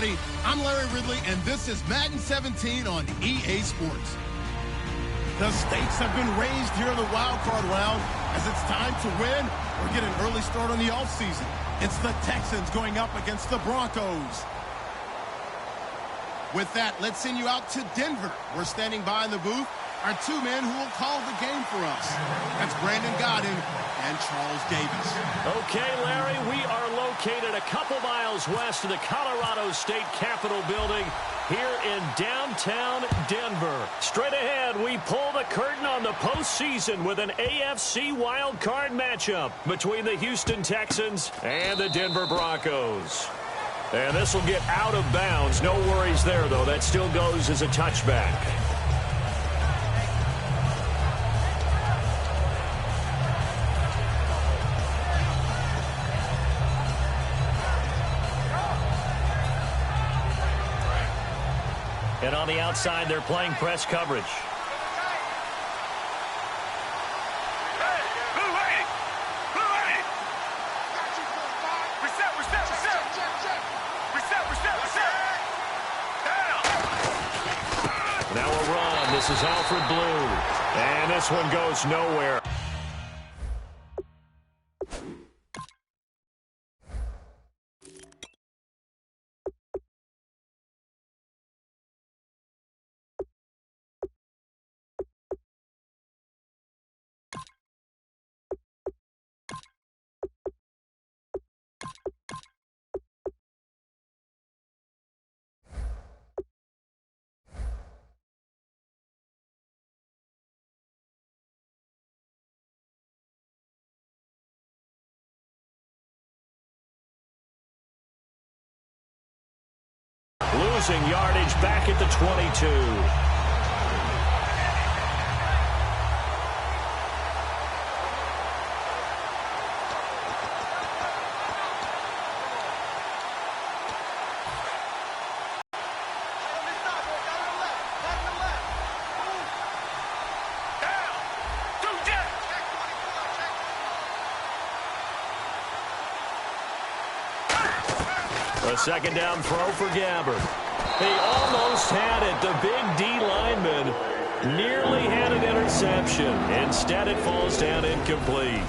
everybody. I'm Larry Ridley, and this is Madden 17 on EA Sports. The stakes have been raised here in the wild card round as it's time to win or get an early start on the offseason. It's the Texans going up against the Broncos. With that, let's send you out to Denver. We're standing by in the booth. Our two men who will call the game for us. That's Brandon Godden and Charles Davis. Okay, Larry, we are located a couple miles west of the Colorado State Capitol building here in downtown Denver. Straight ahead, we pull the curtain on the postseason with an AFC wildcard matchup between the Houston Texans and the Denver Broncos. And this will get out of bounds. No worries there, though. That still goes as a touchback. And on the outside, they're playing press coverage. Now a run. This is Alfred Blue. And this one goes nowhere. Losing yardage back at the 22. A second down throw for Gabbard. He almost had it. The big D lineman nearly had an interception. Instead, it falls down incomplete.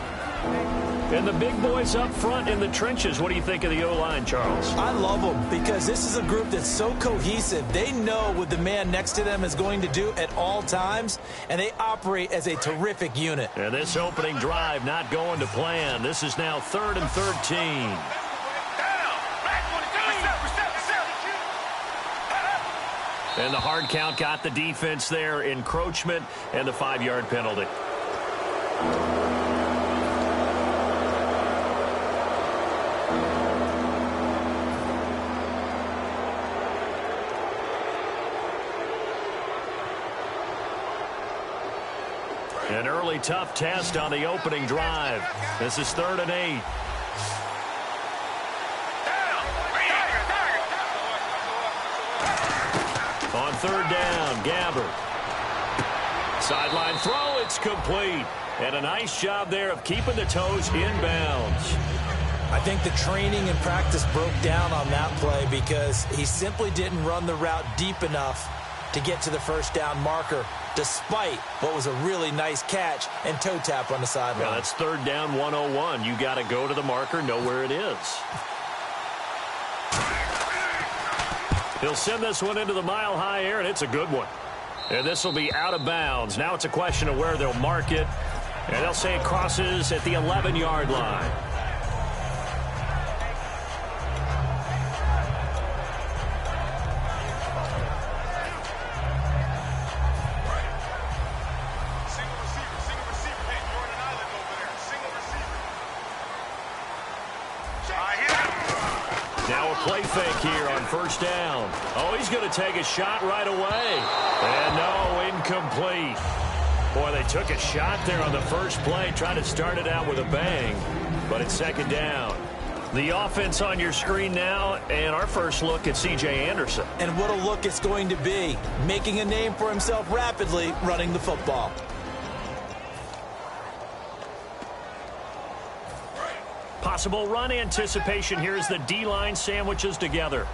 And the big boys up front in the trenches. What do you think of the O-line, Charles? I love them because this is a group that's so cohesive. They know what the man next to them is going to do at all times, and they operate as a terrific unit. And this opening drive not going to plan. This is now 3rd and 13. And the hard count got the defense there. Encroachment and the 5-yard penalty. An early tough test on the opening drive. This is 3rd and 8. On 3rd down, Gabbard. Sideline throw, it's complete. And a nice job there of keeping the toes inbounds. I think the training and practice broke down on that play because he simply didn't run the route deep enough to get to the first down marker, despite what was a really nice catch and toe tap on the sideline. Yeah, that's 3rd down 101. You got to go to the marker, know where it is. He'll send this one into the mile-high air, and it's a good one. And this will be out of bounds. Now it's a question of where they'll mark it. And they'll say it crosses at the 11-yard line. Play fake here on 1st down. Oh, he's going to take a shot right away. And no, incomplete. Boy, they took a shot there on the first play, trying to start it out with a bang. But it's 2nd down. The offense on your screen now, and our first look at C.J. Anderson. And what a look it's going to be. Making a name for himself rapidly, running the football. Possible run anticipation here as the D-line sandwiches together.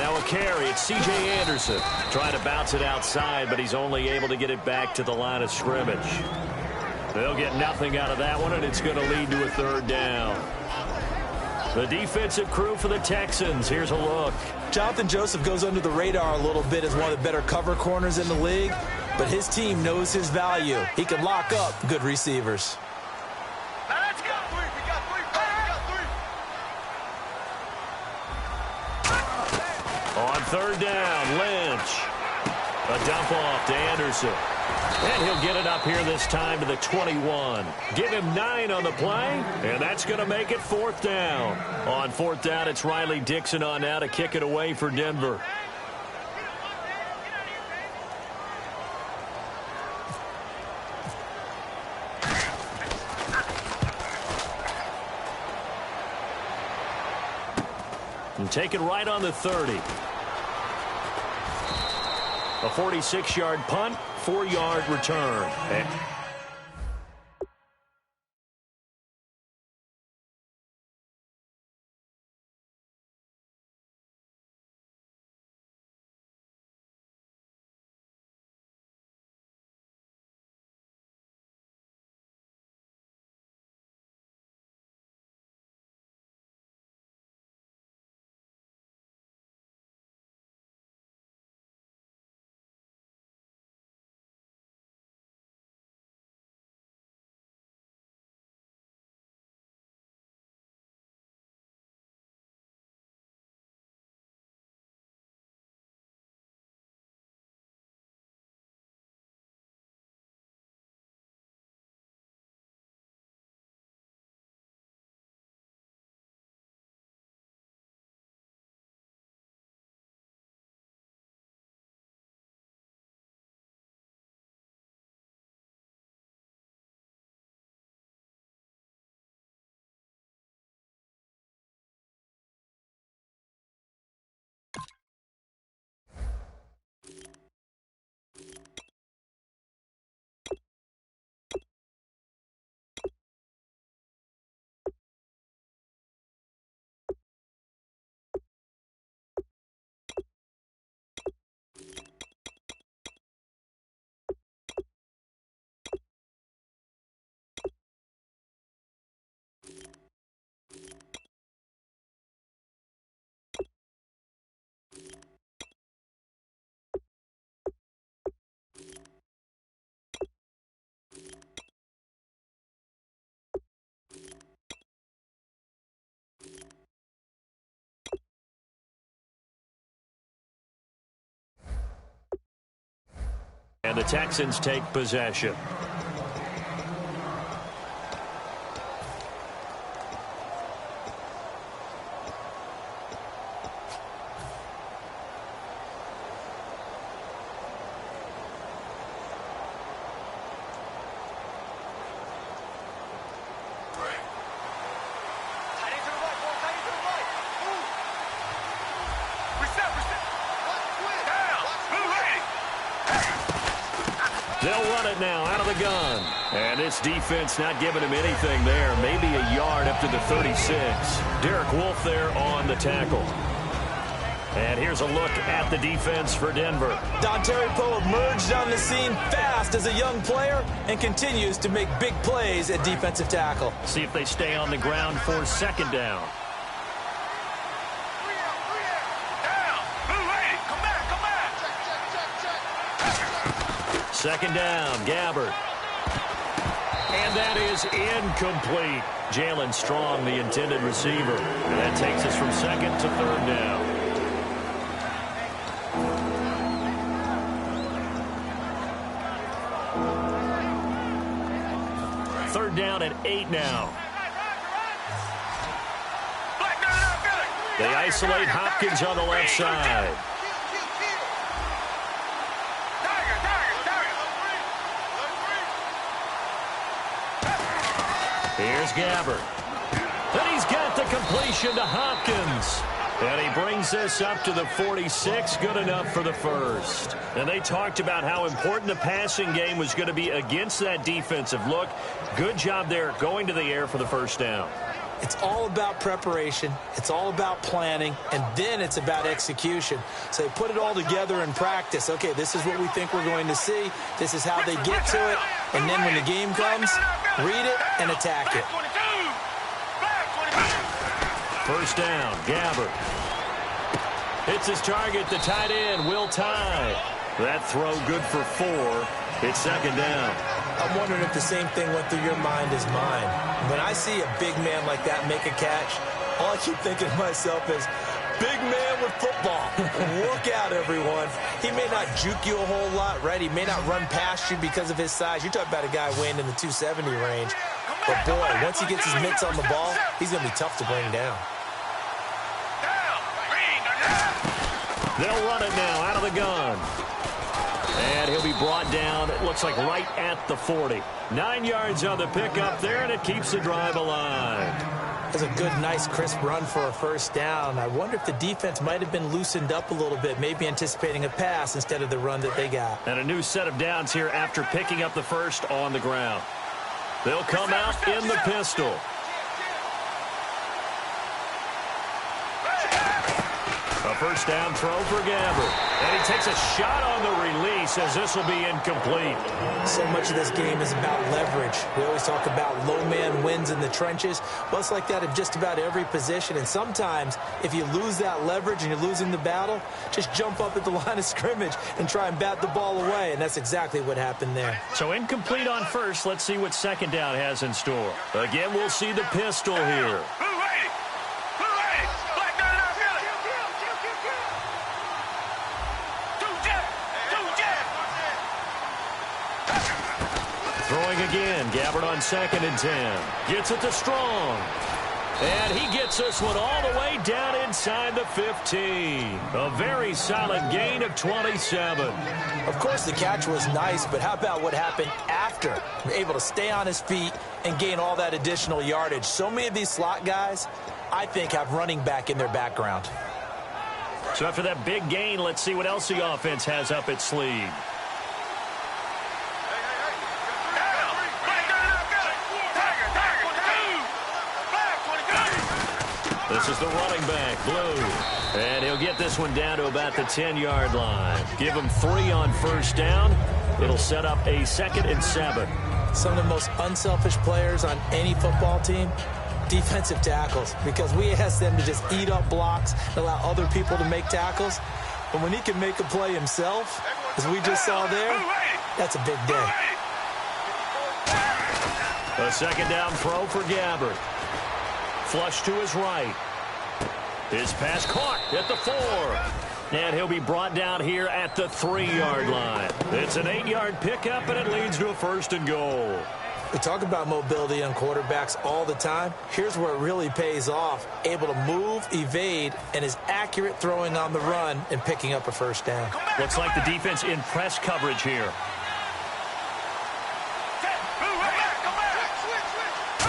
Now a carry. It's C.J. Anderson. Trying to bounce it outside, but he's only able to get it back to the line of scrimmage. They'll get nothing out of that one, and it's going to lead to a third down. The defensive crew for the Texans. Here's a look. Jonathan Joseph goes under the radar a little bit as one of the better cover corners in the league, but his team knows his value. He can lock up good receivers. Let's go. We got three. On third down, Lynch. A dump off to Anderson. And he'll get it up here this time to the 21. Give him 9 on the play, and that's going to make it fourth down. On fourth down, it's Riley Dixon on now to kick it away for Denver. And take it right on the 30. A 46-yard punt, 4-yard return. And the Texans take possession. They'll run it now out of the gun. And this defense not giving him anything there. Maybe a yard up to the 36. Derek Wolfe there on the tackle. And here's a look at the defense for Denver. Dontari Poe emerged on the scene fast as a young player and continues to make big plays at defensive tackle. See if they stay on the ground for second down. Second down, Gabbard. And that is incomplete. Jalen Strong, the intended receiver. And that takes us from second to third down. Third down and 8 now. They isolate Hopkins on the left side. Here's Gabbard. And he's got the completion to Hopkins. And he brings this up to the 46. Good enough for the first. And they talked about how important the passing game was going to be against that defensive look. Good job there going to the air for the first down. It's all about preparation. It's all about planning, and then it's about execution. So they put it all together in practice. Okay, this is what we think we're going to see. This is how they get to it. And then when the game comes, read it and attack it. First down, Gabbert. Hits his target, the tight end, Will Tye. That throw good for 4. It's second down. I'm wondering if the same thing went through your mind as mine. When I see a big man like that make a catch, all I keep thinking to myself is, big man with football. Look out, everyone. He may not juke you a whole lot, right? He may not run past you because of his size. You're talking about a guy weighing in the 270 range. But, boy, once he gets his mitts on the ball, he's going to be tough to bring down. They'll run it now out of the gun. And he'll be brought down, it looks like right at the 40. 9 yards on the pickup there, and it keeps the drive alive. That's a good, nice, crisp run for a first down. I wonder if the defense might have been loosened up a little bit, maybe anticipating a pass instead of the run that they got. And a new set of downs here after picking up the first on the ground. They'll come out in the pistol. A first down throw for Gabbert. And he takes a shot on the release as this will be incomplete. So much of this game is about leverage. We always talk about low man wins in the trenches. Well, it's like that in just about every position. And sometimes, if you lose that leverage and you're losing the battle, just jump up at the line of scrimmage and try and bat the ball away. And that's exactly what happened there. So incomplete on first. Let's see what second down has in store. Again, we'll see the pistol here. Throwing again, Gabbert on 2nd and 10. Gets it to Strong. And he gets this one all the way down inside the 15. A very solid gain of 27. Of course, the catch was nice, but how about what happened after? Able to stay on his feet and gain all that additional yardage. So many of these slot guys, I think, have running back in their background. So after that big gain, let's see what else the offense has up its sleeve. This is the running back, Blue. And he'll get this one down to about the 10-yard line. Give him 3 on first down. It'll set up a 2nd and 7. Some of the most unselfish players on any football team, defensive tackles, because we ask them to just eat up blocks and allow other people to make tackles. But when he can make a play himself, as we just saw there, that's a big day. A second down throw for Gabbert. Flush to his right. His pass caught at the 4. And he'll be brought down here at the 3-yard line. It's an 8-yard pickup, and it leads to a 1st and goal. We talk about mobility on quarterbacks all the time. Here's where it really pays off. Able to move, evade, and is accurate throwing on the run and picking up a first down. Looks like the defense in press coverage here.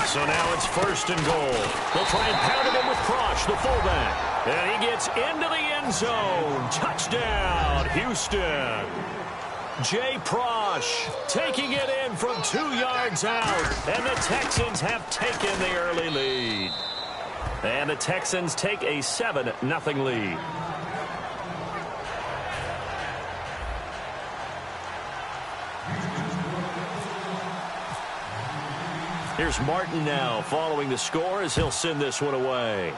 So now it's 1st and goal. They'll try and pound it in with Prosh, the fullback. And he gets into the end zone. Touchdown, Houston. Jay Prosh taking it in from 2 yards out. And the Texans have taken the early lead. And the Texans take a 7-0 lead. Here's Martin now following the score as he'll send this one away.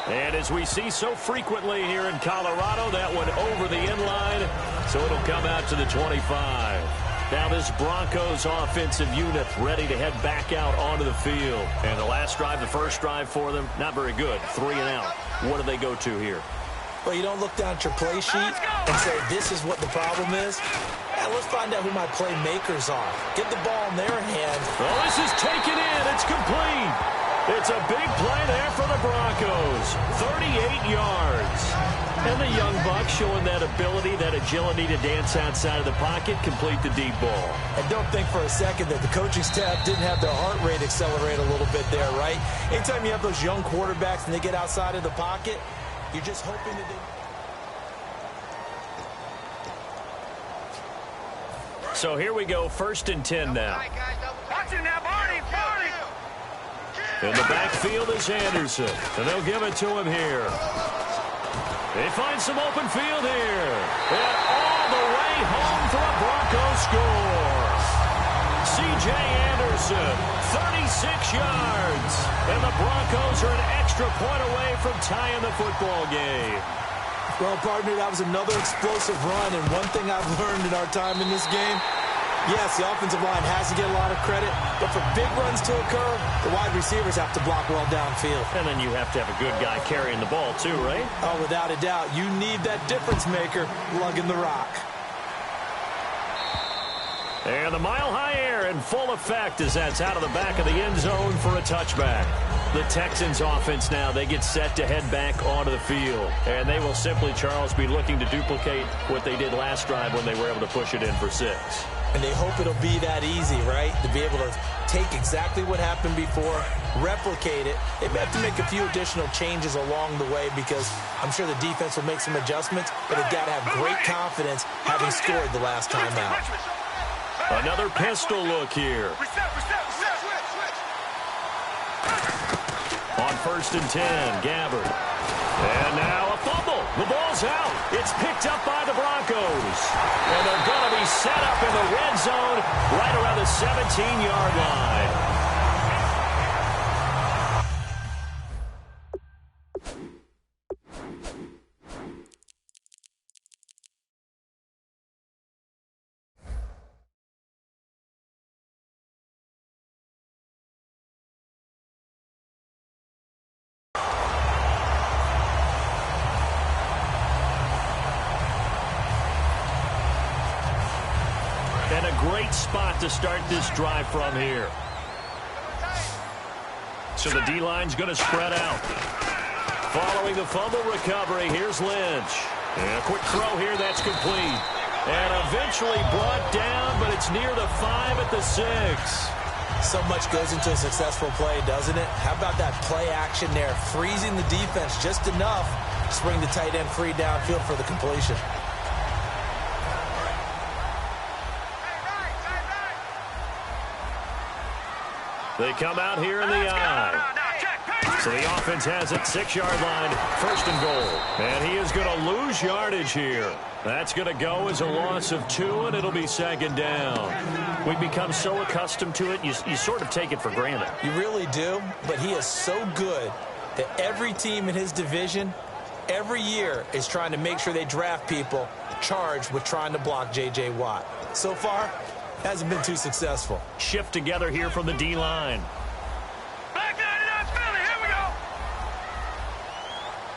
And as we see so frequently here in Colorado, that one over the end line, so it'll come out to the 25. Now this Broncos offensive unit ready to head back out onto the field. And the last drive, the first drive for them, not very good. 3 and out. What do they go to here? Well, you don't look down at your play sheet and say, this is what the problem is. Yeah, let's find out who my playmakers are. Get the ball in their hand. Oh, this is taken in. It's complete. It's a big play there for the Broncos. 38 yards. And the young buck showing that ability, that agility to dance outside of the pocket, complete the deep ball. And don't think for a second that the coaching staff didn't have their heart rate accelerate a little bit there, right? Anytime you have those young quarterbacks and they get outside of the pocket, you're just hoping that they... So here we go, 1st and 10 now. Watch it now, Barney, Barney. In the backfield is Anderson, and they'll give it to him here. They find some open field here. And all the way home for a Broncos score. C.J. Anderson, 36 yards. And the Broncos are an extra point away from tying the football game. Well, partner, that was another explosive run, and one thing I've learned in our time in this game, yes, the offensive line has to get a lot of credit, but for big runs to occur, the wide receivers have to block well downfield. And then you have to have a good guy carrying the ball too, right? Oh, without a doubt. You need that difference maker lugging the rock. And the mile-high air in full effect as that's out of the back of the end zone for a touchback. The Texans offense now, they get set to head back onto the field. And they will simply, Charles, be looking to duplicate what they did last drive when they were able to push it in for 6. And they hope it'll be that easy, right? To be able to take exactly what happened before, replicate it. They may have to make a few additional changes along the way because I'm sure the defense will make some adjustments, but they've got to have great confidence having scored the last time out. Another pistol look here. On 1st and 10, Gabbard. And now a fumble. The ball's out. It's picked up by the Broncos. And they're going to be set up in the red zone right around the 17-yard line. And a great spot to start this drive from here. So the D-line's going to spread out. Following the fumble recovery, here's Lynch. And a quick throw here, that's complete. And eventually brought down, but it's near the 5 at the 6. So much goes into a successful play, doesn't it? How about that play action there, freezing the defense just enough to bring the tight end free downfield for the completion. They come out here in the eye. So the offense has it, 6-yard line, 1st and goal. And he is going to lose yardage here. That's going to go as a loss of 2, and it'll be 2nd down. We've become so accustomed to it, you sort of take it for granted. You really do, but he is so good that every team in his division, every year, is trying to make sure they draft people charged with trying to block J.J. Watt. So far, hasn't been too successful. Shift together here from the D-line. Back 99 Philly, here we go.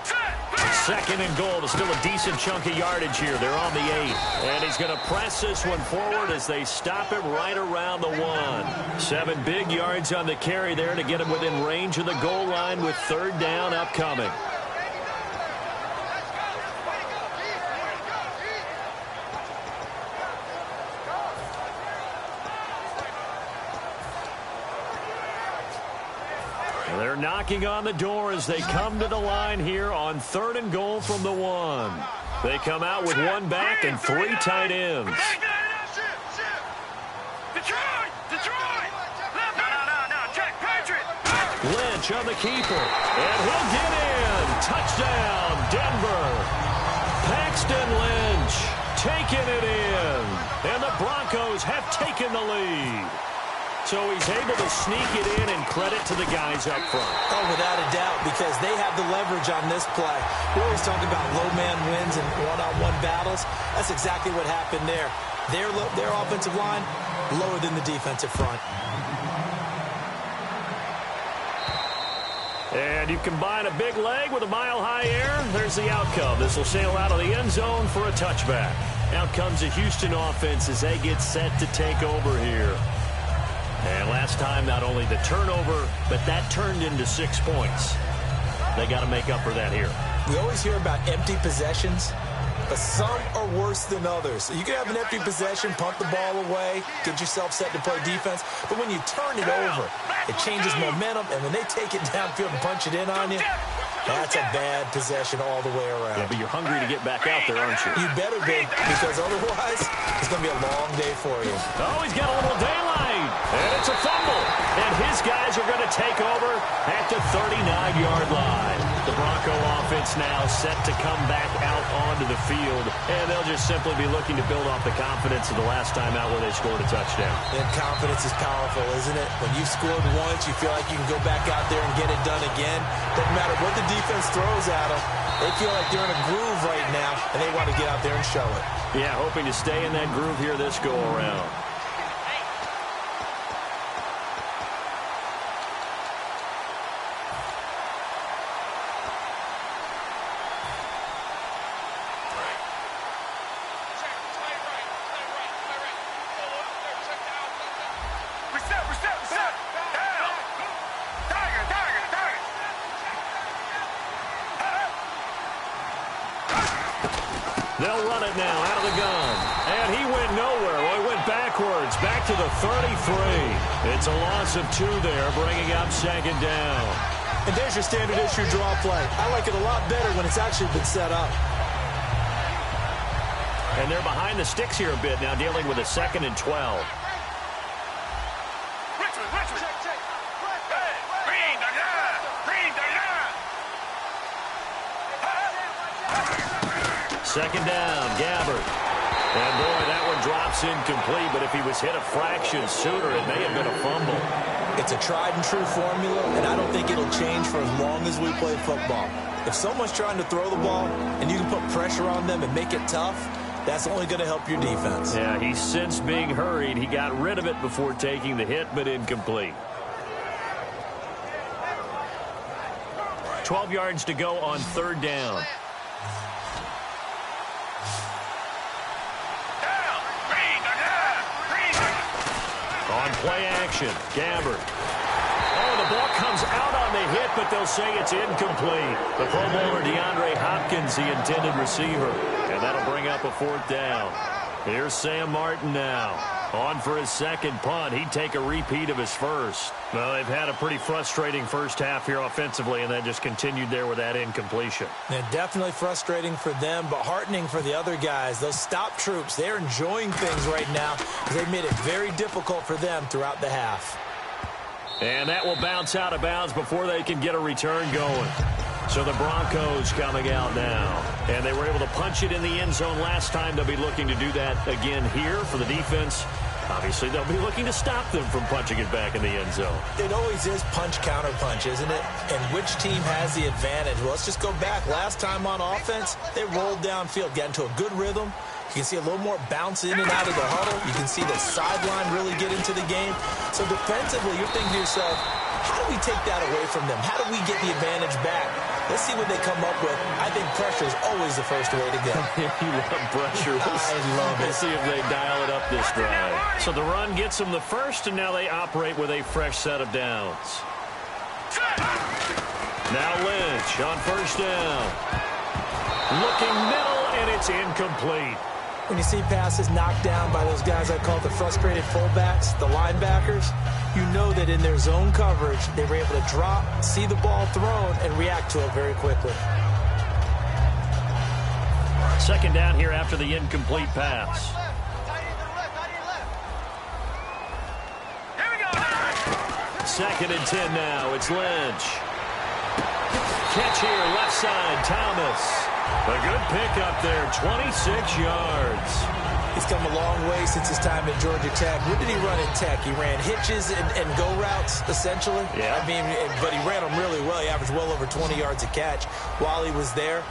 Set. 2nd and goal. There's still a decent chunk of yardage here. They're on the 8. And he's going to press this one forward as they stop him right around the 1. 7 big yards on the carry there to get him within range of the goal line with 3rd down upcoming. They're knocking on the door as they come to the line here on 3rd and goal from the 1. They come out with 1 back and 3 tight ends. Detroit! No, check, Patriot! Lynch on the keeper, and he'll get in. Touchdown, Denver. Paxton Lynch taking it in, and the Broncos have taken the lead. So he's able to sneak it in, and credit to the guys up front. Oh, without a doubt, because they have the leverage on this play. We always talk about low man wins and one-on-one battles. That's exactly what happened there. Their offensive line lower than the defensive front. And you combine a big leg with a mile-high air, there's the outcome. This will sail out of the end zone for a touchback. Out comes the Houston offense as they get set to take over here. And last time, not only the turnover, but that turned into 6 points. They got to make up for that here. We always hear about empty possessions, but some are worse than others. You can have an empty possession, punt the ball away, get yourself set to play defense, but when you turn it over, it changes momentum, and when they take it downfield and punch it in on you, that's a bad possession all the way around. Yeah, but you're hungry to get back out there, aren't you? You better be, because otherwise, it's going to be a long day for you. Oh, he's got a little daylight line. And it's a fumble. And his guys are going to take over at the 39-yard line. The Bronco offense now set to come back out onto the field. And they'll just simply be looking to build off the confidence of the last time out where they scored a touchdown. And confidence is powerful, isn't it? When you've scored once, you feel like you can go back out there and get it done again. Doesn't matter what the defense throws at them. They feel like they're in a groove right now, and they want to get out there and show it. Yeah, hoping to stay in that groove here this go-around. They'll run it now out of the gun. And he went nowhere. Well, he went backwards, back to the 33. It's a loss of 2 there, bringing up second down. And there's your standard issue draw play. I like it a lot better when it's actually been set up. And they're behind the sticks here a bit now, dealing with a 2nd and 12. Second down, Gabbard. And, boy, that one drops incomplete, but if he was hit a fraction sooner, it may have been a fumble. It's a tried-and-true formula, and I don't think it'll change for as long as we play football. If someone's trying to throw the ball and you can put pressure on them and make it tough, that's only going to help your defense. Yeah, he sensed being hurried. He got rid of it before taking the hit, but incomplete. 12 yards to go on 3rd down. On play action, Gabbard. Oh, the ball comes out on the hit, but they'll say it's incomplete. The Pro Bowler DeAndre Hopkins, the intended receiver. And that'll bring up a 4th down. Here's Sam Martin now. On for his 2nd punt. He'd take a repeat of his first. Well, they've had a pretty frustrating first half here offensively, and that just continued there with that incompletion. And definitely frustrating for them, but heartening for the other guys. Those stop troops, they're enjoying things right now because they've made it very difficult for them throughout the half. And that will bounce out of bounds before they can get a return going. So the Broncos coming out now. And they were able to punch it in the end zone last time. They'll be looking to do that again here for the defense. Obviously, they'll be looking to stop them from punching it back in the end zone. It always is punch-counter-punch, isn't it? And which team has the advantage? Well, let's just go back. Last time on offense, they rolled downfield, got into a good rhythm. You can see a little more bounce in and out of the huddle. You can see the sideline really get into the game. So defensively, you're thinking to yourself, how do we take that away from them? How do we get the advantage back? Let's see what they come up with. I think pressure is always the first way to go. You love pressure. I love it. We'll see if they dial it up this drive. So the run gets them the first, and now they operate with a fresh set of downs. Now Lynch on 1st down. Looking middle, and it's incomplete. When you see passes knocked down by those guys I call the frustrated fullbacks, the linebackers, you know that in their zone coverage, they were able to drop, see the ball thrown, and react to it very quickly. 2nd down here after the incomplete pass. 2nd and 10 now. It's Lynch. Catch here, left side, Thomas. A good pickup there, 26 yards. He's come a long way since his time at Georgia Tech. What did he run in Tech? He ran hitches and go routes, essentially. Yeah. I mean, but he ran them really well. He averaged well over 20 yards a catch while he was there.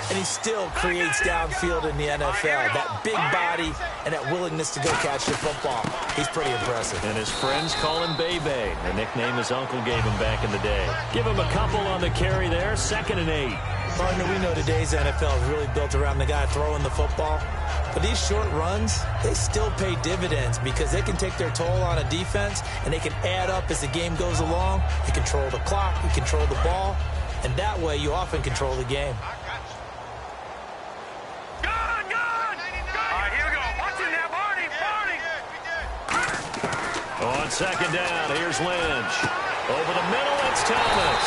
And he still creates downfield in the NFL. That big body and that willingness to go catch the football. He's pretty impressive. And his friends call him Bebe, the nickname his uncle gave him back in the day. Give him a couple on the carry there, 2nd and 8. Partner, we know today's NFL is really built around the guy throwing the football. But these short runs, they still pay dividends because they can take their toll on a defense and they can add up as the game goes along. You control the clock, you control the ball, and that way you often control the game. On 2nd down, here's Lynch. Over the middle, it's Thomas.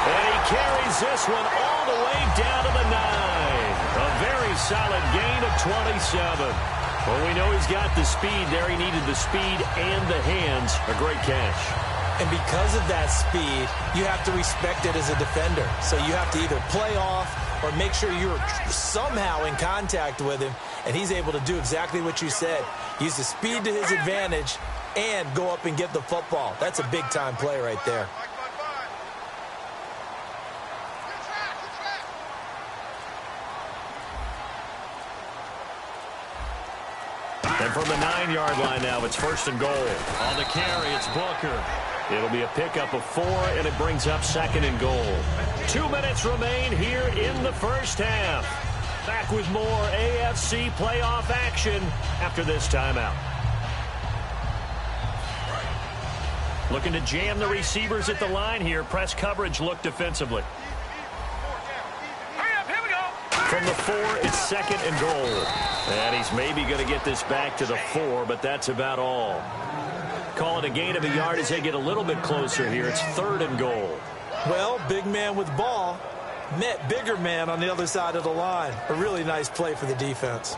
And he carries this one all the way down to the 9. A very solid gain of 27. Well, we know he's got the speed there. He needed the speed and the hands. A great catch. And because of that speed, you have to respect it as a defender. So you have to either play off or make sure you're somehow in contact with him, and he's able to do exactly what you said. Use the speed to his advantage and go up and get the football. That's a big-time play right there. And from the 9-yard line now, it's 1st and goal. On the carry, it's Booker. It'll be a pickup of 4, and it brings up 2nd and goal. 2 minutes remain here in the first half. Back with more AFC playoff action after this timeout. Looking to jam the receivers at the line here. Press coverage look defensively. Hurry up, here we go. From the 4, it's 2nd and goal. And he's maybe going to get this back to the 4, but that's about all. Call it a gain of a yard as they get a little bit closer here. It's 3rd and goal. Well, big man with ball met bigger man on the other side of the line. A really nice play for the defense.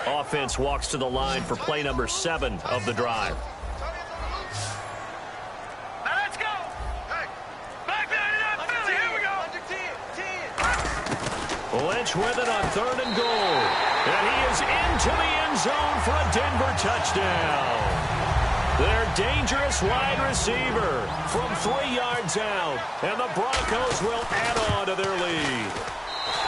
Offense walks to the line for play number 7 of the drive. Now let's go. Back there to that Philly. Here we go. Lynch with it on 3rd and goal. And he is into the end zone for a Denver touchdown. Their dangerous wide receiver from 3 yards out. And the Broncos will add on to their lead.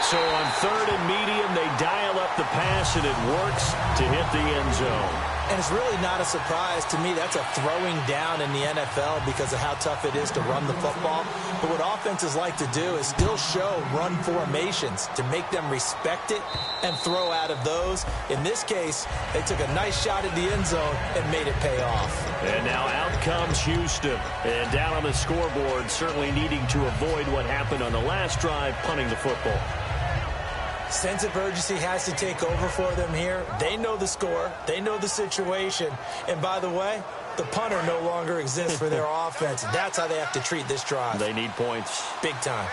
So on 3rd and medium, they dial up the pass, and it works to hit the end zone. And it's really not a surprise to me. That's a throwing down in the NFL because of how tough it is to run the football. But what offenses like to do is still show run formations to make them respect it and throw out of those. In this case, they took a nice shot at the end zone and made it pay off. And now out comes Houston. And down on the scoreboard, certainly needing to avoid what happened on the last drive, punting the football. Sense of urgency has to take over for them here. They know the score. They know the situation. And by the way, the punter no longer exists for their offense. That's how they have to treat this drive. They need points. Big time.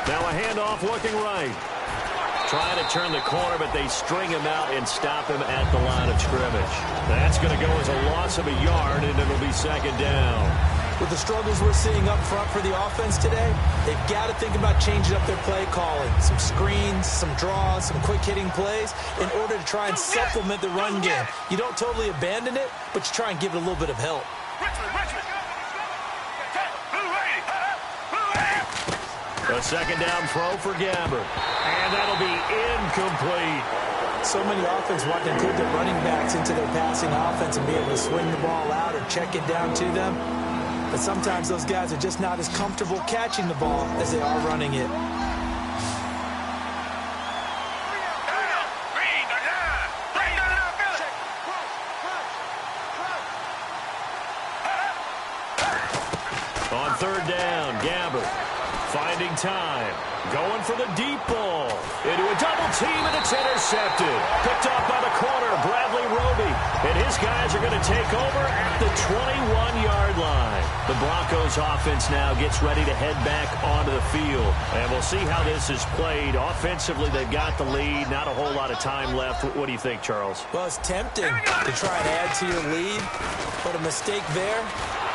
Now a handoff looking right. Trying to turn the corner, but they string him out and stop him at the line of scrimmage. That's going to go as a loss of a yard, and it'll be 2nd down. With the struggles we're seeing up front for the offense today, they've got to think about changing up their play calling. Some screens, some draws, some quick-hitting plays in order to try and supplement the run game. You don't totally abandon it, but you try and give it a little bit of help. A 2nd down throw for Gabbert. And that'll be incomplete. So many offenses want to include their running backs into their passing offense and be able to swing the ball out or check it down to them. But sometimes those guys are just not as comfortable catching the ball as they are running it. On 3rd down, Gabbert finding time. Going for the deep ball. Into a double team, and it's intercepted. Picked off by the corner, Bradley Roby. And his guys are going to take over at the 21-yard line. The Broncos offense now gets ready to head back onto the field. And we'll see how this is played. Offensively, they've got the lead. Not a whole lot of time left. What do you think, Charles? Well, it's tempting to try and add to your lead, but a mistake there,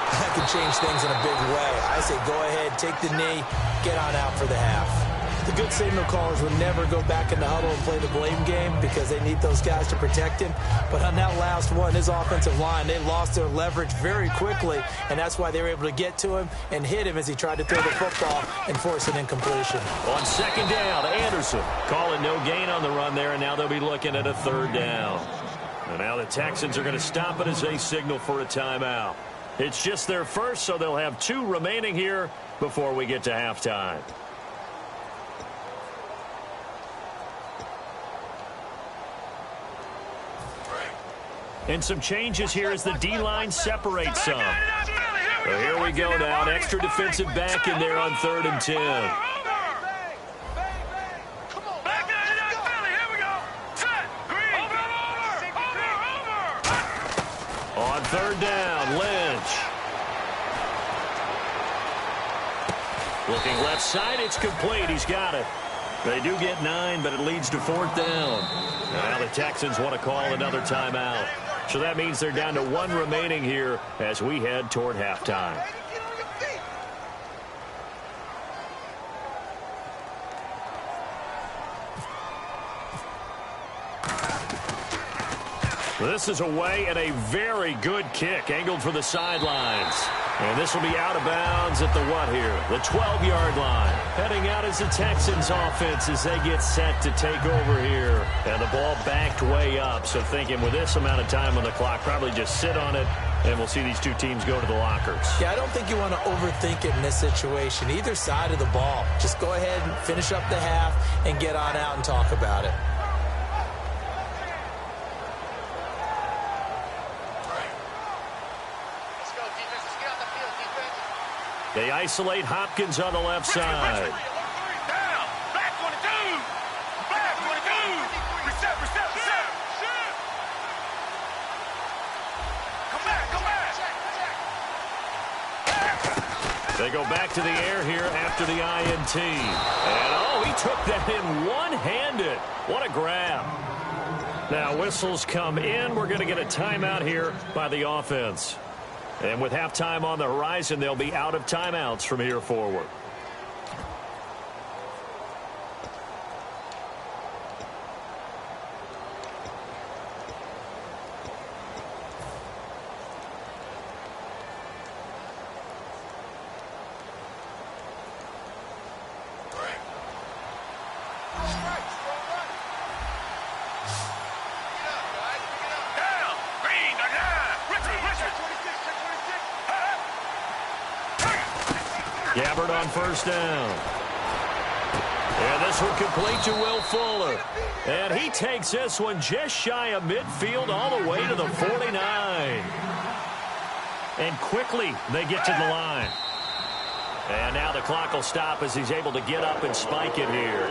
that could change things in a big way. I say go ahead, take the knee, get on out for the half. The good signal callers would never go back in the huddle and play the blame game because they need those guys to protect him. But on that last one, his offensive line, they lost their leverage very quickly, and that's why they were able to get to him and hit him as he tried to throw the football and force an incompletion. On 2nd down, Anderson calling no gain on the run there, and now they'll be looking at a 3rd down. And now the Texans are going to stop it as they signal for a timeout. It's just their first, so they'll have 2 remaining here before we get to halftime. And some changes here as the D-line separates some. So here we go now. An extra defensive back in there on 3rd and 10. third down, Lynch. Looking left side, it's complete. He's got it. They do get 9, but it leads to fourth down. Now the Texans want to call another timeout. So that means they're down to 1 remaining here as we head toward halftime. This is away and a very good kick angled for the sidelines. And this will be out of bounds at the what here? The 12-yard line. Heading out as the Texans offense as they get set to take over here. And the ball backed way up. So thinking with this amount of time on the clock, probably just sit on it, and we'll see these two teams go to the lockers. Yeah, I don't think you want to overthink it in this situation. Either side of the ball. Just go ahead and finish up the half and get on out and talk about it. They isolate Hopkins on the left side. Down. Back 22. Back 22. Reset. Come back. They go back to the air here after the INT. And, he took that in one-handed. What a grab. Now, whistles come in. We're going to get a timeout here by the offense. And with halftime on the horizon, they'll be out of timeouts from here forward. Gabbard on first down. And this one complete to Will Fuller. And he takes this one just shy of midfield all the way to the 49. And quickly they get to the line. And now the clock will stop as he's able to get up and spike it here.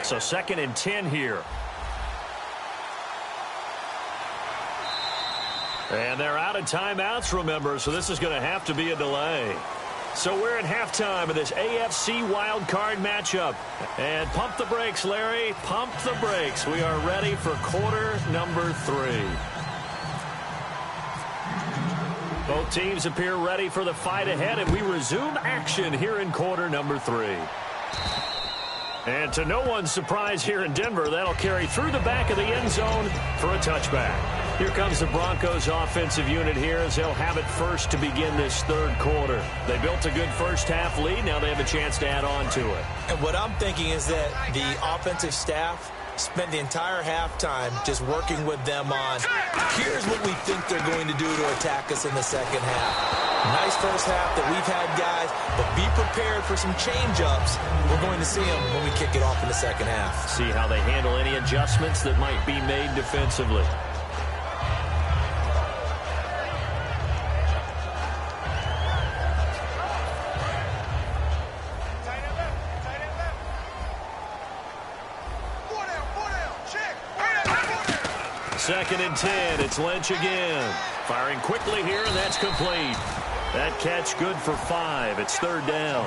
So 2nd and 10 here. And they're out of timeouts, remember, so this is going to have to be a delay. So we're at halftime of this AFC wildcard matchup. And pump the brakes, Larry. Pump the brakes. We are ready for quarter number 3. Both teams appear ready for the fight ahead, and we resume action here in quarter number 3. And to no one's surprise here in Denver, that'll carry through the back of the end zone for a touchback. Here comes the Broncos offensive unit here as they'll have it first to begin this third quarter. They built a good first half lead. Now they have a chance to add on to it. And what I'm thinking is that the offensive staff spent the entire halftime just working with them on, here's what we think they're going to do to attack us in the second half. Nice first half that we've had, guys, but be prepared for some change-ups. We're going to see them when we kick it off in the second half. See how they handle any adjustments that might be made defensively. Second and 10. It's Lynch again. Firing quickly here, and that's complete. That catch good for 5. It's third down.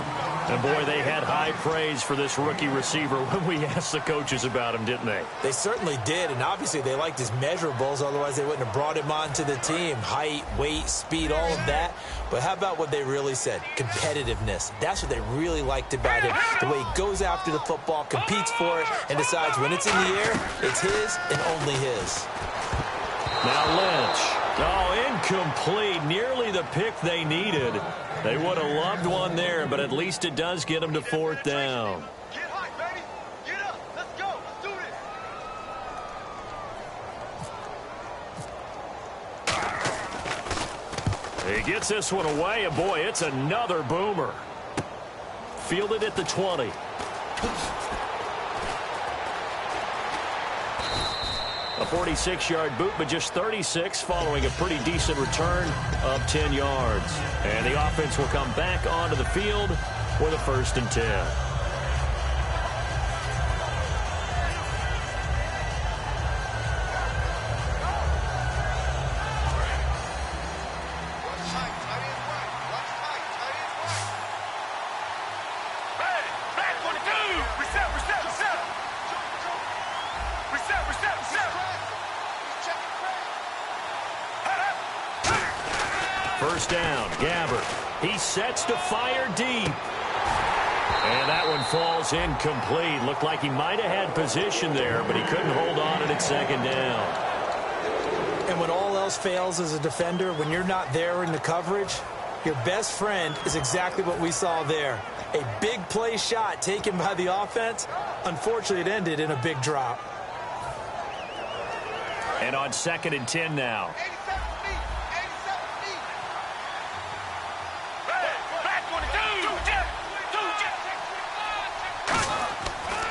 And, boy, they had high praise for this rookie receiver when we asked the coaches about him, didn't they? They certainly did, and obviously they liked his measurables. Otherwise, they wouldn't have brought him onto the team. Height, weight, speed, all of that. But how about what they really said? Competitiveness. That's what they really liked about him. The way he goes after the football, competes for it, and decides when it's in the air, it's his and only his. Now Lynch. Oh, incomplete. Nearly the pick they needed. They would have loved one there, but at least it does get them to fourth down. Get high, baby. Get up. Let's go. Let's do He gets this one away, and boy, it's another boomer. Fielded at the 20. A 46-yard boot, but just 36 following a pretty decent return of 10 yards. And the offense will come back onto the field with a 1st and 10. First down, Gabbert. He sets to fire deep. And that one falls incomplete. Looked like he might have had position there, but he couldn't hold on at 2nd down. And when all else fails as a defender, when you're not there in the coverage, your best friend is exactly what we saw there. A big play shot taken by the offense. Unfortunately, it ended in a big drop. And on 2nd and 10 now.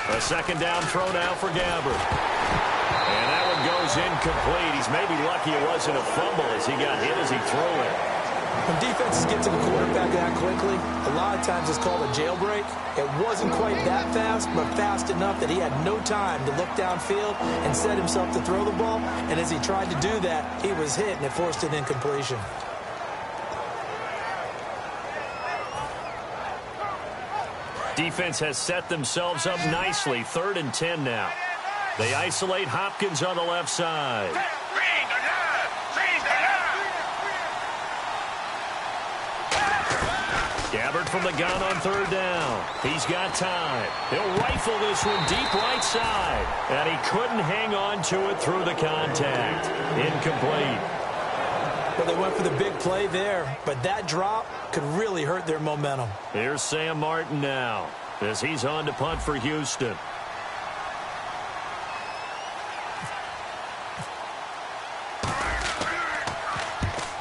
A 2nd down throw now for Gabbert. And that one goes incomplete. He's maybe lucky it wasn't a fumble as he got hit as he threw it. When defenses get to the quarterback that quickly, a lot of times it's called a jailbreak. It wasn't quite that fast, but fast enough that he had no time to look downfield and set himself to throw the ball. And as he tried to do that, he was hit, and it forced an incompletion. Defense has set themselves up nicely. 3rd and 10 now. They isolate Hopkins on the left side. Gabbert from the gun on 3rd down. He's got time. He'll rifle this one deep right side. And he couldn't hang on to it through the contact. Incomplete. Well, they went for the big play there, but that drop could really hurt their momentum. Here's Sam Martin now as he's on to punt for Houston.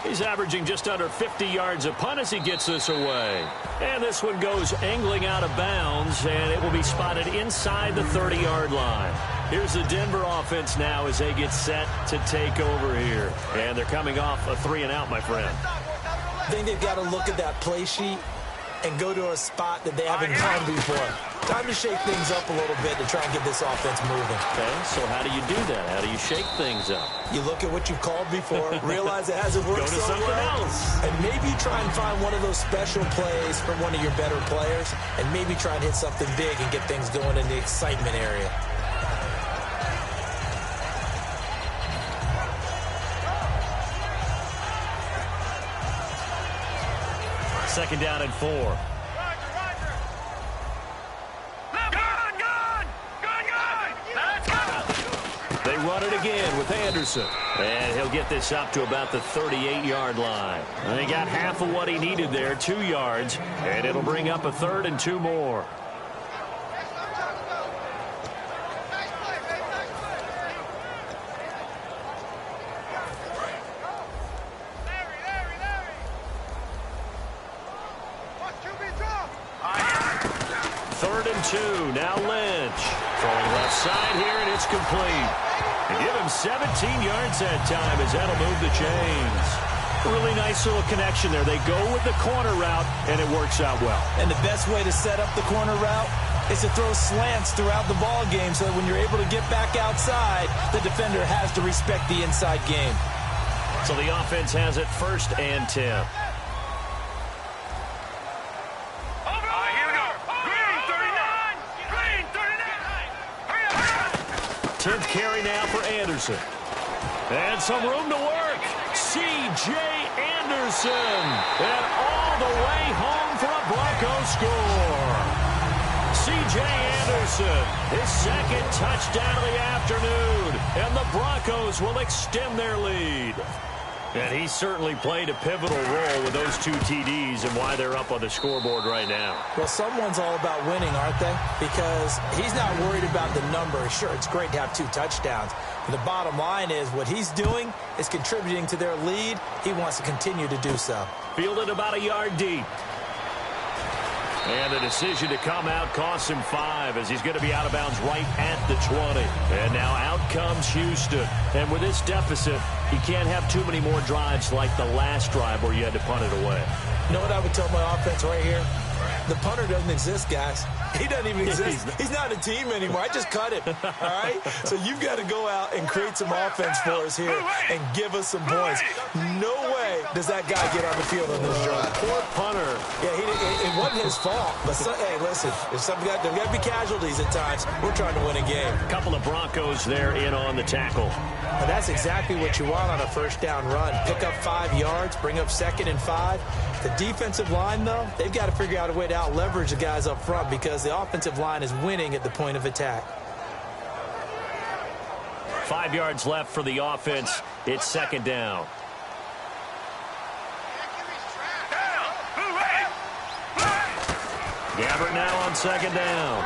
He's averaging just under 50 yards a punt as he gets this away. And this one goes angling out of bounds, and it will be spotted inside the 30-yard line. Here's the Denver offense now as they get set to take over here. And they're coming off a 3-and-out, my friend. I think they've got to look at that play sheet and go to a spot that they haven't gone before. Time to shake things up a little bit to try and get this offense moving. Okay, so how do you do that? How do you shake things up? You look at what you've called before, realize it hasn't worked so well, else. And maybe try and find one of those special plays from one of your better players, and maybe try and hit something big and get things going in the excitement area. Second down and 4. They run it again with Anderson. And he'll get this up to about the 38-yard line. And he got half of what he needed there, 2 yards. And it'll bring up a 3rd and 2 more. Now Lynch throwing left side here, and it's complete. They give him 17 yards that time as that'll move the chains. Really nice little connection there. They go with the corner route, and it works out well. And the best way to set up the corner route is to throw slants throughout the ball game so that when you're able to get back outside, the defender has to respect the inside game. So the offense has it 1st and 10. 10th carry now for Anderson. And some room to work. C.J. Anderson. And all the way home for a Bronco score. C.J. Anderson, his 2nd touchdown of the afternoon. And the Broncos will extend their lead. And he certainly played a pivotal role with those 2 TDs and why they're up on the scoreboard right now. Well, someone's all about winning, aren't they? Because he's not worried about the number. Sure, it's great to have 2 touchdowns. But the bottom line is what he's doing is contributing to their lead. He wants to continue to do so. Fielded about a yard deep. And the decision to come out costs him 5 as he's going to be out of bounds right at the 20. And now out comes Houston. And with this deficit, he can't have too many more drives like the last drive where you had to punt it away. You know what I would tell my offense right here? The punter doesn't exist, guys. He doesn't even exist. He's not a team anymore. I just cut him, all right? So you've got to go out and create some offense for us here and give us some points. No way does that guy get on the field on this drive. Poor punter. Yeah, it wasn't his fault. But, hey, listen, there's got to be casualties at times. We're trying to win a game. A couple of Broncos there in on the tackle. And that's exactly what you want on a first down run. Pick up 5 yards, bring up 2nd and 5. The defensive line, though, they've got to figure out a way to out-leverage the guys up front because the offensive line is winning at the point of attack. 5 yards left for the offense. It's 2nd down. Gabbert now on 2nd down.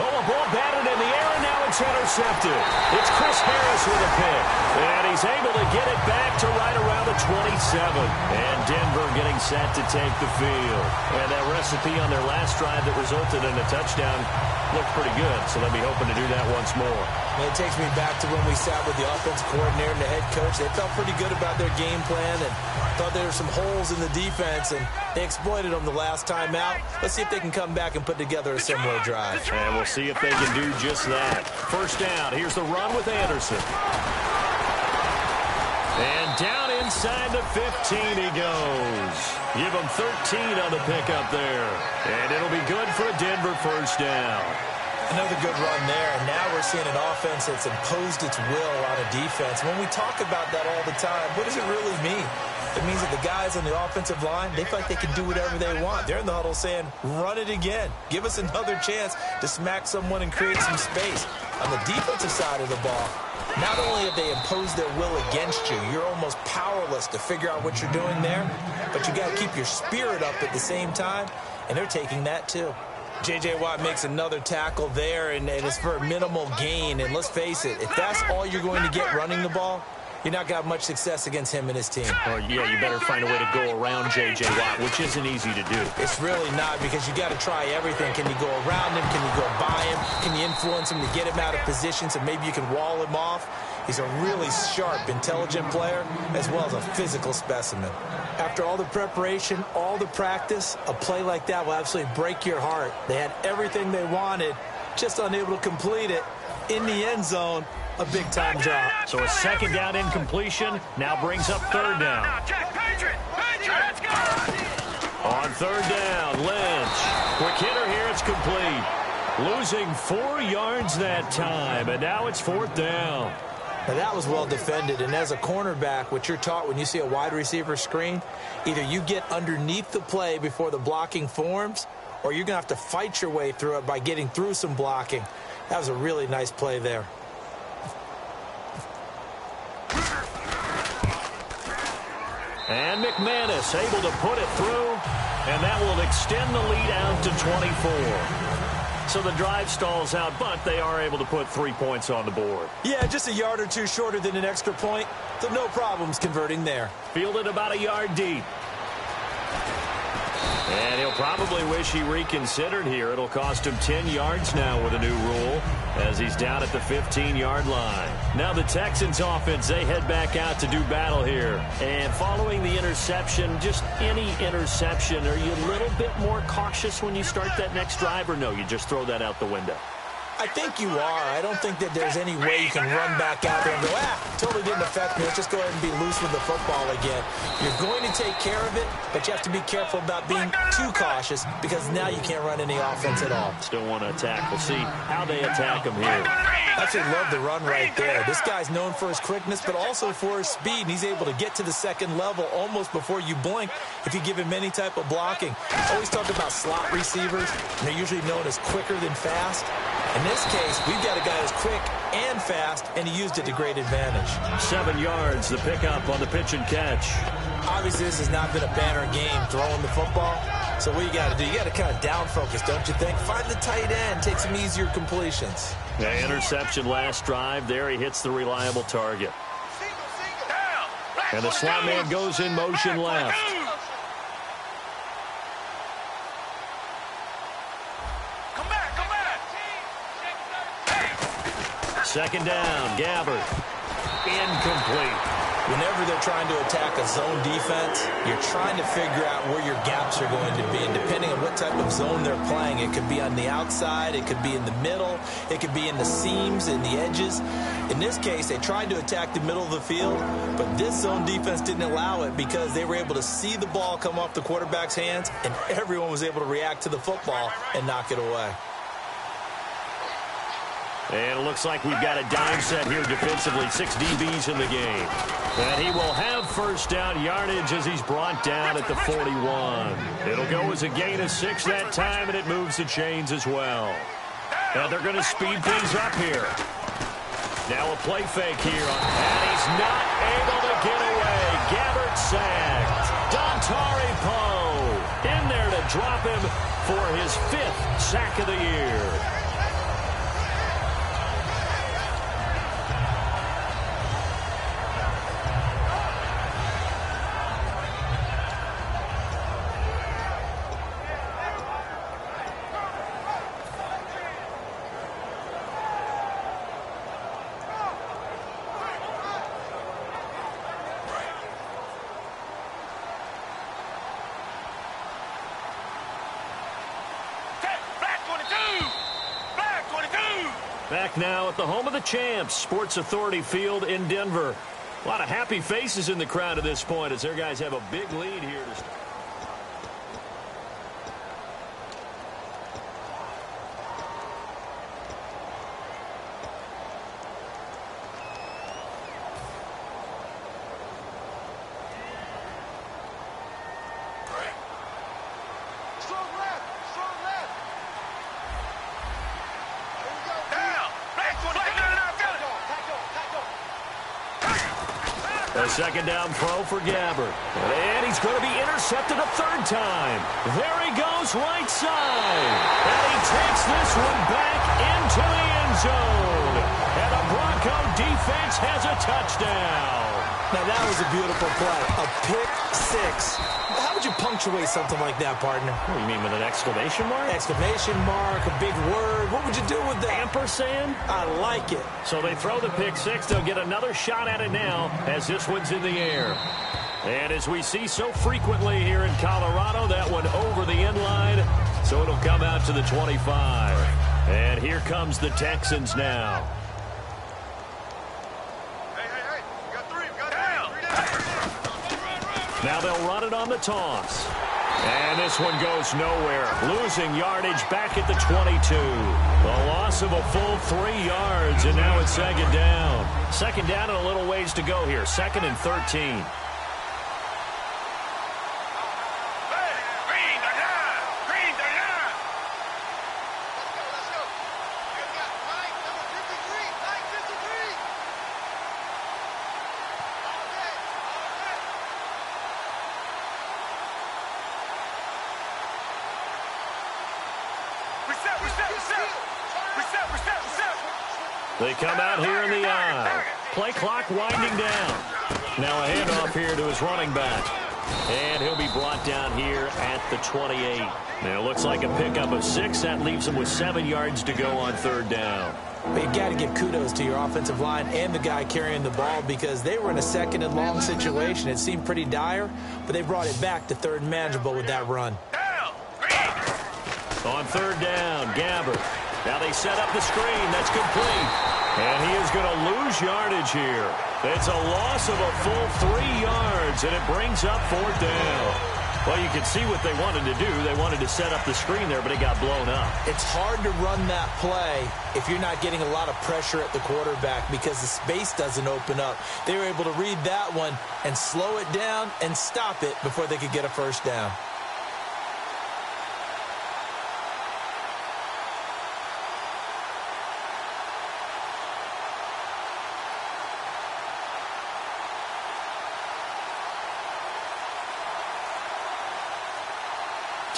Oh, a ball batted in the air, and now it's intercepted. It's Chris Harris with a pick. And he's able to get it back to right around the 27. And Denver getting set to take the field. And that recipe on their last drive that resulted in a touchdown looked pretty good. So they'll be hoping to do that once more. And it takes me back to when we sat with the offensive coordinator and the head coach. They felt pretty good about their game plan and thought there were some holes in the defense, and they exploited them the last time out. Let's see if they can come back and put together a similar drive. And we'll see if they can do just that. First down. Here's the run with Anderson. And down inside the 15 he goes. Give him 13 on the pickup there. And it'll be good for a Denver first down. Another good run there, and now we're seeing an offense that's imposed its will on a defense. When we talk about that all the time, what does it really mean? It means that the guys on the offensive line, they feel like they can do whatever they want. They're in the huddle saying, run it again. Give us another chance to smack someone and create some space. On the defensive side of the ball, not only have they imposed their will against you, you're almost powerless to figure out what you're doing there, but you got to keep your spirit up at the same time, and they're taking that too. J.J. Watt makes another tackle there, and it's for a minimal gain. And let's face it, if that's all you're going to get running the ball, you're not going to have much success against him and his team. Oh, yeah, you better find a way to go around J.J. Watt, which isn't easy to do. It's really not, because you got to try everything. Can you go around him? Can you go by him? Can you influence him to get him out of position so maybe you can wall him off? He's a really sharp, intelligent player, as well as a physical specimen. After all the preparation, all the practice, a play like that will absolutely break your heart. They had everything they wanted, just unable to complete it. In the end zone, a big-time drop. So a 2nd down incompletion now brings up 3rd down. Let's go! On 3rd down, Lynch. Quick hitter here, it's complete. Losing 4 yards that time, and now it's 4th down. Now that was well defended, and as a cornerback, what you're taught when you see a wide receiver screen, either you get underneath the play before the blocking forms, or you're going to have to fight your way through it by getting through some blocking. That was a really nice play there. And McManus able to put it through, and that will extend the lead out to 24. So the drive stalls out, but they are able to put 3 points on the board. Yeah, just a yard or two shorter than an extra point, so no problems converting there. Fielded about a yard deep. And he'll probably wish he reconsidered here. It'll cost him 10 yards now with a new rule as he's down at the 15-yard line. Now the Texans offense, they head back out to do battle here. And following the interception, just any interception, are you a little bit more cautious when you start that next drive, or no, you just throw that out the window? I think you are. I don't think that there's any way you can run back out there and go, totally didn't affect me. Let's just go ahead and be loose with the football again. You're going to take care of it, but you have to be careful about being too cautious because now you can't run any offense at all. Still want to attack. We'll see how they attack him here. I actually love the run right there. This guy's known for his quickness, but also for his speed, and he's able to get to the 2nd level almost before you blink if you give him any type of blocking. I always talk about slot receivers, and they're usually known as quicker than fast. In this case, we've got a guy who's quick and fast, and he used it to great advantage. 7 yards, the pickup on the pitch and catch. Obviously, this has not been a banner game throwing the football. So what you got to do, you got to kind of down focus, don't you think? Find the tight end, take some easier completions. The interception last drive. There he hits the reliable target. And the slot man goes in motion left. Second down, Gabbert. Incomplete. Whenever they're trying to attack a zone defense, you're trying to figure out where your gaps are going to be. And depending on what type of zone they're playing, it could be on the outside, it could be in the middle, it could be in the seams, in the edges. In this case, they tried to attack the middle of the field, but this zone defense didn't allow it because they were able to see the ball come off the quarterback's hands, and everyone was able to react to the football and knock it away. And it looks like we've got a dime set here defensively. 6 DBs in the game. And he will have first down yardage as he's brought down at the 41. It'll go as a gain of 6 that time, and it moves the chains as well. And they're going to speed things up here. Now a play fake here. And he's not able to get away. Gabbert sacked. Dontari Poe in there to drop him for his 5th sack of the year. Back now at the home of the champs, Sports Authority Field in Denver. A lot of happy faces in the crowd at this point as their guys have a big lead here. A second down throw for Gabbert. And he's going to be intercepted a 3rd time. There he goes right side. And he takes this one back into the end zone. And the Bronco defense has a touchdown. Now that was a beautiful play. A pick 6. How would you punctuate something like that, partner? What do you mean, with an exclamation mark? Exclamation mark, a big word. What would you do with that? Ampersand? I like it. So they throw the pick 6. They'll get another shot at it now as this one's in the air. And as we see so frequently here in Colorado, that one over the end line. So it'll come out to the 25. And here comes the Texans now. Now they'll run it on the toss. And this one goes nowhere. Losing yardage back at the 22. A loss of a full 3 yards, and now it's second down. Second down and a little ways to go here. 2nd and 13. They come out here in the eye. Play clock winding down. Now a handoff here to his running back. And he'll be brought down here at the 28. Now it looks like a pickup of 6. That leaves him with 7 yards to go on 3rd down. But you got to give kudos to your offensive line and the guy carrying the ball because they were in a 2nd and long situation. It seemed pretty dire, but they brought it back to 3rd and manageable with that run. On 3rd down, Gabbert. Now they set up the screen. That's complete. And he is going to lose yardage here. It's a loss of a full 3 yards, and it brings up 4th down. Well, you can see what they wanted to do. They wanted to set up the screen there, but it got blown up. It's hard to run that play if you're not getting a lot of pressure at the quarterback because the space doesn't open up. They were able to read that one and slow it down and stop it before they could get a first down.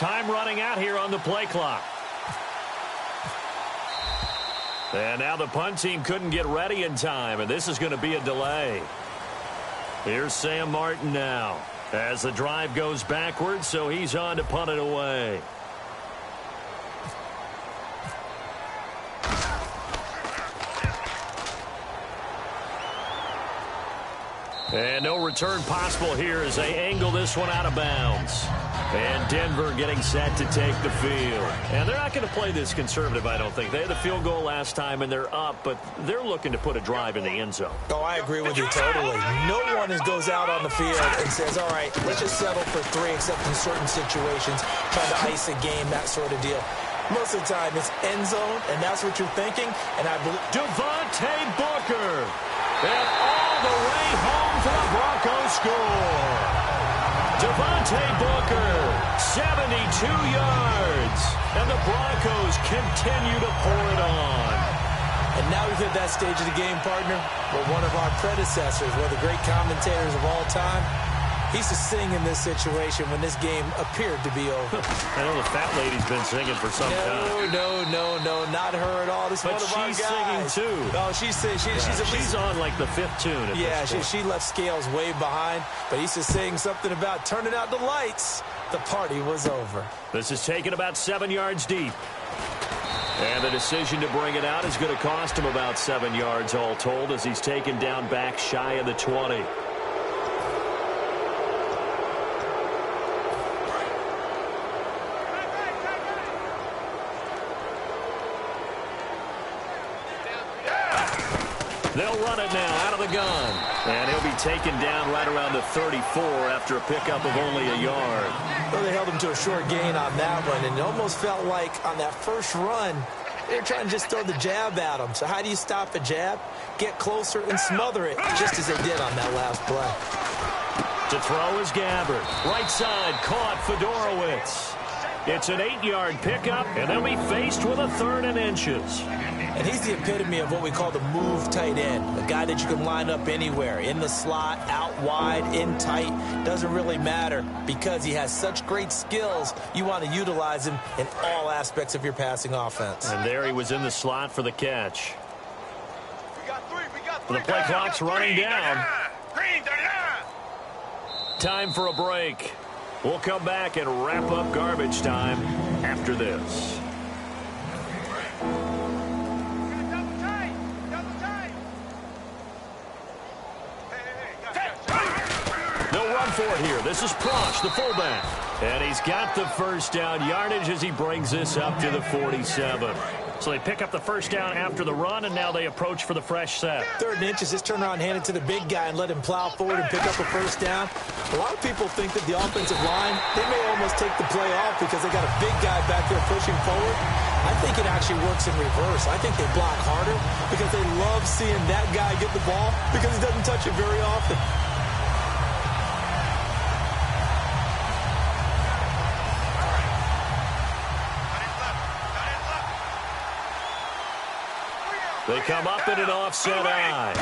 Time running out here on the play clock. And now the punt team couldn't get ready in time, and this is going to be a delay. Here's Sam Martin now as the drive goes backwards, so he's on to punt it away. And no return possible here as they angle this one out of bounds. And Denver getting set to take the field. And they're not going to play this conservative, I don't think. They had the field goal last time, and they're up, but they're looking to put a drive in the end zone. Oh, I agree with you totally. No one goes out on the field and says, all right, let's just settle for 3, except in certain situations, trying to ice a game, that sort of deal. Most of the time, it's end zone, and that's what you're thinking. And I believe Devontae Booker. And all the way home for the Broncos score. Devontae Booker, 72 yards. And the Broncos continue to pour it on. And now we've hit that stage of the game, partner, where one of our predecessors, one of the great commentators of all time, he used to sing in this situation when this game appeared to be over. I know the fat lady's been singing for some time. No, not her at all. This is one of our guys. But she's singing, too. Oh, she's on, like, the 5th tune at this point. She left Scales way behind, but he used to sing something about turning out the lights. The party was over. This is taken about 7 yards deep. And the decision to bring it out is going to cost him about 7 yards all told as he's taken down back shy of the 20. They'll run it now out of the gun. And he'll be taken down right around the 34 after a pickup of only a yard. Well, they held him to a short gain on that one, and it almost felt like on that first run, they were trying to just throw the jab at him. So how do you stop a jab? Get closer and smother it, just as they did on that last play. To throw is Gabbard. Right side, caught Fedorowicz. It's an 8-yard pickup, and they'll be faced with a 3rd and inches. And he's the epitome of what we call the move tight end, a guy that you can line up anywhere, in the slot, out wide, in tight. Doesn't really matter because he has such great skills. You want to utilize him in all aspects of your passing offense. And there he was in the slot for the catch. We got three. The play clock's running down. Time for a break. We'll come back and wrap up garbage time after this. They'll run for it here. This is Prosch, the fullback. And he's got the first down yardage as he brings this up to the 47. So they pick up the first down after the run, and now they approach for the fresh set. 3rd and inches, just turn around, hand it to the big guy, and let him plow forward and pick up a first down. A lot of people think that the offensive line, they may almost take the play off because they got a big guy back there pushing forward. I think it actually works in reverse. I think they block harder because they love seeing that guy get the ball because he doesn't touch it very often. They come up in an offset eye.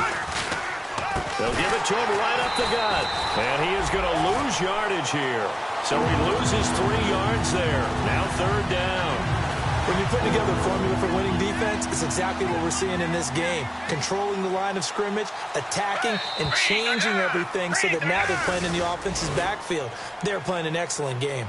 They'll give it to him right up the gut. And he is going to lose yardage here. So he loses 3 yards there. Now 3rd down. When you put together a formula for winning defense, it's exactly what we're seeing in this game. Controlling the line of scrimmage, attacking, and changing everything so that now they're playing in the offense's backfield. They're playing an excellent game.